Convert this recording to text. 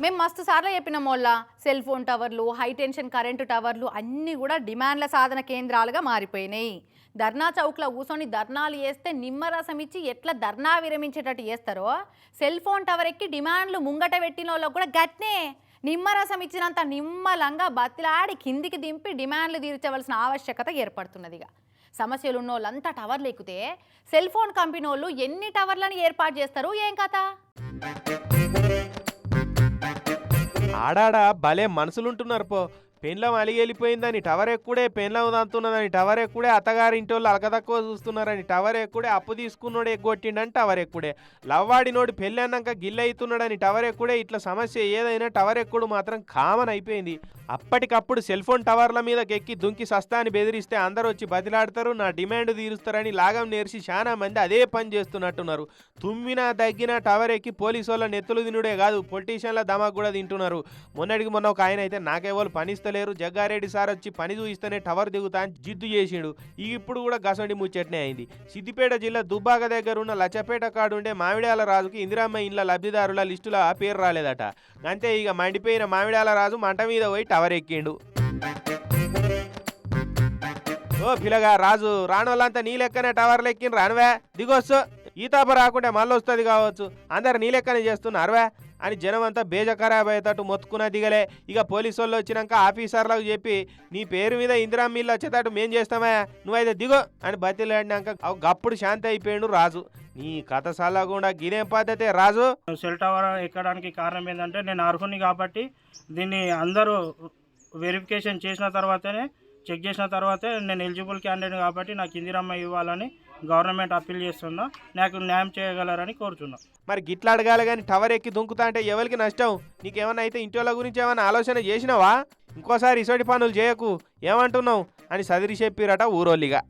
మేము మస్తు సార్లు చెప్పినాం వాళ్ళ సెల్ ఫోన్ టవర్లు హై టెన్షన్ కరెంటు టవర్లు అన్నీ కూడా డిమాండ్ల సాధన కేంద్రాలుగా మారిపోయినాయి. ధర్నా చౌక్లో కూర్చొని ధర్నాలు చేస్తే నిమ్మరసం ఇచ్చి ఎట్లా ధర్నా విరమించేటట్టు చేస్తారో సెల్ ఫోన్ టవర్ ఎక్కి డిమాండ్లు ముంగట పెట్టిన వాళ్ళకు కూడా గట్నే నిమ్మరసం ఇచ్చినంత నిమ్మలంగా బతిలాడి కిందికి దింపి డిమాండ్లు తీర్చవలసిన ఆవశ్యకత ఏర్పడుతున్నదిగా. సమస్యలు ఉన్న వాళ్ళంతా టవర్లు ఎక్కితే సెల్ ఫోన్ కంపెనీ వాళ్ళు ఎన్ని టవర్లను ఏర్పాటు చేస్తారు ఏం కథ? ఆడాడ భలే మనుషులుంటున్నారు పో. పెన్లం అలిగెళ్ళిపోయిందని టవర్ ఎక్కుడే, పెన్లం దంతున్నదని టవర్ ఎక్కుడే, అత్తగారింటి వాళ్ళు అలకదక్కువ చూస్తున్నారని టవర్ ఎక్కుడే, అప్పు తీసుకున్నోడు ఎగ్గొట్టిండని టవర్ ఎక్కుడే, లవ్వాడినోడు పెళ్ళి అన్నాక గిల్లవుతున్నాడని టవర్ ఎక్కుడే. ఇట్లా సమస్య ఏదైనా టవర్ ఎక్కుడు మాత్రం కామన్ అయిపోయింది. అప్పటికప్పుడు సెల్ ఫోన్ టవర్ల మీదకి ఎక్కి దుంకి సస్తాని బెదిరిస్తే అందరూ వచ్చి బతిలాడతారు, నా డిమాండ్ తీరుస్తారని లాగం నేర్చి చాలా మంది అదే పని చేస్తున్నట్టున్నారు. తుమ్మినా దగ్గినా టవర్ ఎక్కి పోలీసు వాళ్ళ నెత్తులు తినుడే కాదు, పొలిటీషియన్ల దమాకు కూడా తింటున్నారు. మొన్నటికి మొన్న ఒక ఆయన అయితే నాకెవరు పనిస్తలేరు, జగ్గారెడ్డి సార్ వచ్చి పని చూయిస్తేనే టవర్ దిగుతా అని జిద్దు చేసిండు. ఇప్పుడు కూడా గసండి ముచ్చట్నే అయింది. సిద్దిపేట జిల్లా దుబ్బాక దగ్గర ఉన్న లచ్చపేట కాడుండే మామిడాల రాజుకి ఇందిరమ్మ ఇండ్ల లబ్ధిదారుల లిస్టులో పేరు రాలేదట. అంతే ఇక మండిపోయిన మామిడాల రాజు మంట మీద పోయి టవర్ ఎక్కిండు. ఓ పిల్లగా రాజు, రానోళ్ళంతా నీ లెక్కనే టవర్లు ఎక్కిన రానువే, దిగొచ్చు, ఈ తాప రాకుంటే మళ్ళీ వస్తుంది కావచ్చు, అందరు నీ లెక్కనే చేస్తున్నారువే అని జనం అంతా బేజఖరాబ్ అయ్యేటట్టు మొత్తుకున్నా దిగలే. ఇక పోలీసు వాళ్ళు వచ్చినాక ఆఫీసర్లకు చెప్పి నీ పేరు మీద ఇందిరా మిల్లు వచ్చేటట్టు మేం చేస్తామా, నువ్వైతే దిగో అని బతిలాడినాక గప్పుడు శాంతి అయిపోయాడు రాజు. నీ కథ సల్లకుండా గినేం పద్ధతే రాజు? సెల్ టవర్ ఎక్కడానికి కారణం ఏంటంటే నేను అర్హుని కాబట్టి దీన్ని అందరూ వెరిఫికేషన్ చేసిన తర్వాతనే, చెక్ చేసిన తర్వాతే నేను ఎలిజిబుల్ క్యాండిడేట్ కాబట్టి నాకు ఇందిరమ్మ ఇవ్వాలని గవర్నమెంట్ అప్పీల్ చేస్తున్నా, నాకు న్యాయం చేయగలరని కోరుతున్నా. మరి గిట్లా అడగాలి కానీ టవర్ ఎక్కి దుంకుతా అంటే ఎవరికి నష్టం? నీకేమన్నా అయితే ఇంటి వాళ్ళ గురించి ఏమైనా ఆలోచన చేసినావా? ఇంకోసారి ఇసోటి పనులు చేయకు, ఏమంటున్నావు అని సదిరి చెప్పిరట ఊరోళ్ళిగా.